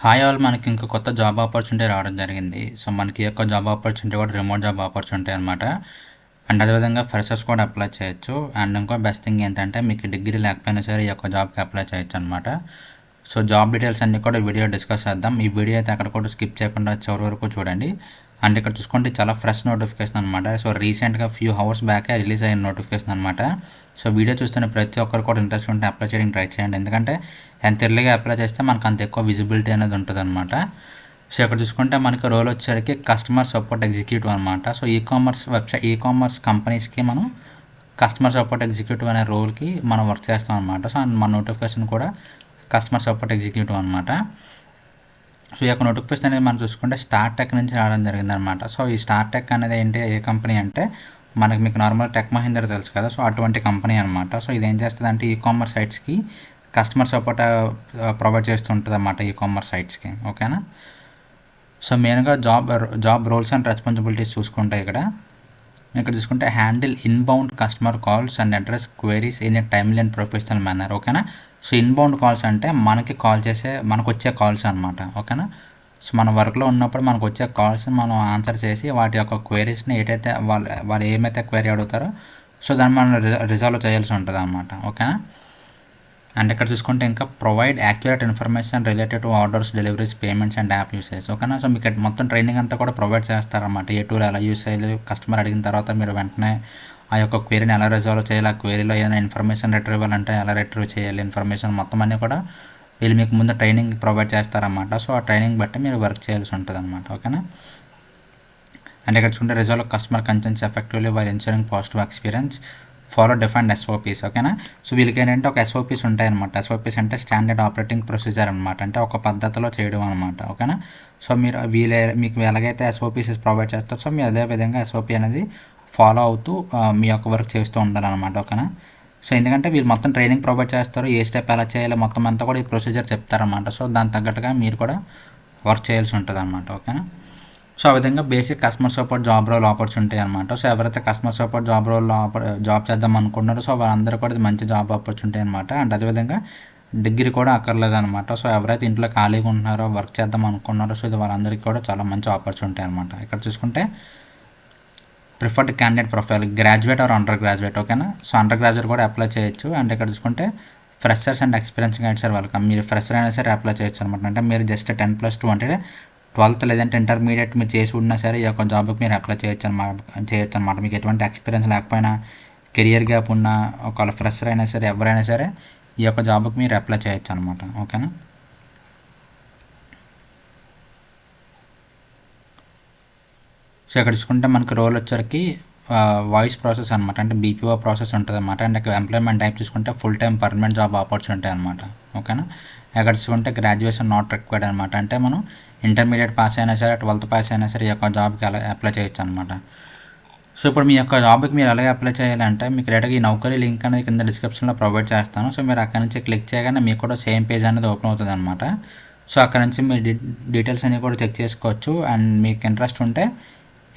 Hi all, మనకి ఇంకో కొత్త జాబ్ ఆపర్చునిటీ రావడం జరిగింది. సో మనకి ఈ యొక్క జాబ్ ఆపర్చునిటీ కూడా రిమోట్ జాబ్ ఆపర్చునిటీ అనమాట. అండ్ అదేవిధంగా ఫ్రెషర్స్ కూడా అప్లై చేయొచ్చు. అండ్ ఇంకో బెస్ట్ థింగ్ ఏంటంటే మీకు డిగ్రీ లేకపోయినా సరే ఈ యొక్క జాబ్కి అప్లై చేయొచ్చు అనమాట. సో జాబ్ డీటెయిల్స్ అన్నీ కూడా వీడియో డిస్కస్ చేద్దాం. ఈ వీడియో అయితే అక్కడ కూడా స్కిప్ చేయకుండా చివరి వరకు చూడండి. అండ్ ఇక్కడ చూసుకుంటే చాలా ఫ్రెష్ నోటిఫికేషన్ అనమాట. సో రీసెంట్గా ఫ్యూ అవర్స్ బ్యాకే రిలీజ్ అయిన నోటిఫికేషన్ అనమాట. సో వీడియో చూస్తున్న ప్రతి ఒక్కరు కూడా ఇంట్రెస్ట్ ఉంటే అప్లై చేయడానికి ట్రై చేయండి. ఎందుకంటే ఎంత ఎర్లీగా అప్లై చేస్తే మనకు అంత ఎక్కువ విజిబిలిటీ అనేది ఉంటుంది అనమాట. సో ఇక్కడ చూసుకుంటే మనకి రోల్ వచ్చేసరికి కస్టమర్ సపోర్ట్ ఎగ్జిక్యూటివ్ అనమాట. సో ఈ కామర్స్ కంపెనీస్కి మనం కస్టమర్ సపోర్ట్ ఎగ్జిక్యూటివ్ అనే రోల్కి మనం వర్క్ చేస్తాం అనమాట. సో మన నోటిఫికేషన్ కూడా కస్టమర్ సపోర్ట్ ఎగ్జిక్యూటివ్ అనమాట. సో ఈ యొక్క నోటిఫికేషన్ అనేది మనం చూసుకుంటే స్టార్ టెక్ నుంచి రావడం జరిగిందనమాట. సో ఈ స్టార్ టెక్ అనేది ఏంటి, ఏ కంపెనీ అంటే మీకు నార్మల్ టెక్ మహీంద్రా తెలుసు కదా, సో అటువంటి కంపెనీ అనమాట. సో ఇది ఏం చేస్తుంది అంటే ఈ కామర్స్ సైట్స్కి కస్టమర్ సపోర్ట్ ప్రొవైడ్ చేస్తూ ఉంటుంది అన్నమాట, ఈ కామర్స్ సైట్స్కి. ఓకేనా. సో మెయిన్గా జాబ్ రోల్స్ అండ్ రెస్పాన్సిబిలిటీస్ చూసుకుంటే ఇక్కడ చూసుకుంటే handle inbound customer calls and address queries in a timely and professional manner. ఓకేనా. సో ఇన్బౌండ్ కాల్స్ అంటే మనకు వచ్చే కాల్స్ అనమాట. ఓకేనా. సో మన వర్క్లో ఉన్నప్పుడు మనకు వచ్చే కాల్స్ మనం ఆన్సర్ చేసి వాటి యొక్క క్వైరీస్ని ఏదైతే వాళ్ళు ఏమైతే క్వైరీ అడుగుతారో సో దాన్ని మనం రిజాల్వ్ చేయాల్సి ఉంటుంది అనమాట. ఓకేనా. అండ్ ఇక్కడ చూసుకుంటే ఇంకా provide accurate information related to orders, deliveries, payments and app usage. ఓకేనా. సో మీకు మొత్తం ట్రైనింగ్ అంతా కూడా ప్రొవైడ్ చేస్తారన్నమాట. ఏ టూల్ ఎలా యూస్ చేయాలి, కస్టమర్ అడిగిన తర్వాత మీరు వెంటనే ఆ యొక్క క్వైరీని ఎలా రిజాల్వ్ చేయాలి, ఆ క్వైరీలో ఏదైనా ఇన్ఫర్మేషన్ రిట్రీవల్ అంటే ఎలా రిట్రీవ్ చేయాలి, ఇన్ఫర్మేషన్ మొత్తం అన్నీ కూడా వీళ్ళు మీకు ముందు ట్రైనింగ్ ప్రొవైడ్ చేస్తారన్నమాట. సో ఆ ట్రైనింగ్ బట్టి మీరు వర్క్ చేయాల్సి ఉంటుంది అనమాట. ఓకేనా. అండ్ ఇక్కడ చూసుకుంటే resolve customer concerns effectively while ensuring positive experience, follow different SOPs. ఓకేనా. సో వీళ్ళకి ఏంటంటే ఒక ఎస్ఓపీస్ ఉంటాయన్నమాట. ఎస్ఓపీస్ అంటే స్టాండర్డ్ ఆపరేటింగ్ ప్రొసీజర్ అనమాట, అంటే ఒక పద్ధతిలో చేయడం అనమాట. ఓకేనా. సో మీకు ఎలాగైతే ఎస్ఓపీస్ ప్రొవైడ్ చేస్తారో సో మీరు అదే విధంగా ఎస్ఓపీ అనేది ఫాలో అవుతూ మీ యొక్క వర్క్ చేస్తూ ఉండాలన్నమాట. ఓకేనా. సో ఎందుకంటే వీళ్ళు మొత్తం ట్రైనింగ్ ప్రొవైడ్ చేస్తారు, ఏ స్టెప్ ఎలా చేయాలో మొత్తం అంతా కూడా ఈ ప్రొసీజర్ చెప్తారన్నమాట. సో దానికి తగ్గట్టుగా మీరు కూడా వర్క్ చేయాల్సి ఉంటుంది అనమాట. ఓకేనా. సో ఆ విధంగా basic customer support job role opportunity అనమాట. సో ఎవరైతే కస్టమర్ సపోర్ట్ జాబ్ చేద్దాం అనుకుంటున్నారో సో వాళ్ళందరూ కూడా ఇది మంచి జాబ్ ఆపర్చునిటీ అనమాట. అండ్ అదేవిధంగా డిగ్రీ కూడా అక్కర్లేదు అనమాట. సో ఎవరైతే ఇంట్లో ఖాళీగా ఉంటున్నారో వర్క్ చేద్దాం అనుకున్నారో సో ఇది వాళ్ళందరికీ కూడా చాలా మంచి ఆపర్చునిటీ అనమాట. ఇక్కడ చూసుకుంటే preferred candidate profile graduate or undergraduate. ఓకేనా. సో అండర్ గ్రాడ్యుయేట్ కూడా అప్లై చేయొచ్చు. అండ్ ఇక్కడ చూసుకుంటే freshers and experience guys are welcome. మీరు ఫ్రెషర్ అయినా సరే అప్లై చేయొచ్చు అనమాట. అంటే మీరు జస్ట్ 10+2 అంటే 12th లేదంటే ఇంటర్మీడియట్ మీరు చేసి ఉన్నా సరే ఈ యొక్క జాబ్కి మీరు అప్లై చేయొచ్చు అనమాట. మీకు ఎటువంటి ఎక్స్పీరియన్స్ లేకపోయినా, కెరియర్ గ్యాప్ ఉన్నా, ఒకవేళ ఫ్రెషర్ అయినా సరే ఎవరైనా సరే ఈ యొక్క జాబ్కి మీరు అప్లై చేయొచ్చు అనమాట. ఓకేనా. సో ఇక్కడ చూసుకుంటే మనకి రోల్ వచ్చరికి వాయిస్ ప్రాసెస్ అనమాట, అంటే బీపీఓ ప్రాసెస్ ఉంటుంది అనమాట. అండ్ ఇక్కడ ఎంప్లాయ్మెంట్ టైప్ చూసుకుంటే full time permanent job opportunity అనమాట. ఓకేనా. ఇక్కడ చూసుకుంటే గ్రాడ్యుయేషన్ నాట్ రిక్వైర్డ్ అనమాట. అంటే మనం ఇంటర్మీడియట్ పాస్ అయినా సరే 12th పాస్ అయినా సరే ఈ యొక్క జాబ్కి అప్లై చేయొచ్చు అనమాట. సో ఇప్పుడు మీ యొక్క జాబ్కి మీరు ఎలాగ అప్లై చేయాలంటే మీకు డైరెక్ట్గా ఈ నౌకరీ లింక్ అనేది కింద డిస్క్రిప్షన్లో ప్రొవైడ్ చేస్తాను. సో మీరు అక్కడ నుంచి క్లిక్ చేయగానే మీకు కూడా సేమ్ పేజ్ అనేది ఓపెన్ అవుతుంది అనమాట. సో అక్కడ నుంచి మీ డీటెయిల్స్ అన్నీ కూడా చెక్ చేసుకోవచ్చు. అండ్ మీకు ఇంట్రెస్ట్ ఉంటే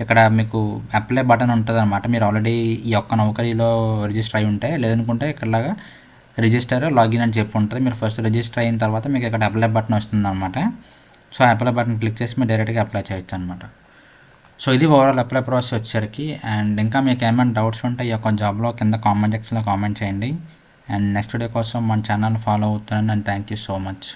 ఇక్కడ మీకు అప్లై బటన్ ఉంటుంది అనమాట. మీరు ఆల్రెడీ ఈ యొక్క నౌకరీలో రిజిస్టర్ అయి ఉంటే, లేదనుకుంటే ఇక్కడలాగా రిజిస్టర్ లాగిన్ అని చెప్పి ఉంటుంది. మీరు ఫస్ట్ రిజిస్టర్ అయిన తర్వాత మీకు ఇక్కడ అప్లై బటన్ వస్తుంది అనమాట. సో అప్లై బటన్ క్లిక్ చేసి మీరు డైరెక్ట్గా అప్లై చేయొచ్చు అనమాట. సో ఇది ఓవరాల్ అప్లై ప్రాసెస్ వచ్చేసరికి. అండ్ ఇంకా మీకు ఏమైనా డౌట్స్ ఉంటే ఈ యొక్క జాబ్లో కింద కామెంట్ సెక్షన్లో కామెంట్ చేయండి. అండ్ నెక్స్ట్ వీడియో కోసం మన ఛానల్ ఫాలో అవుతున్నాను. And thank you so much.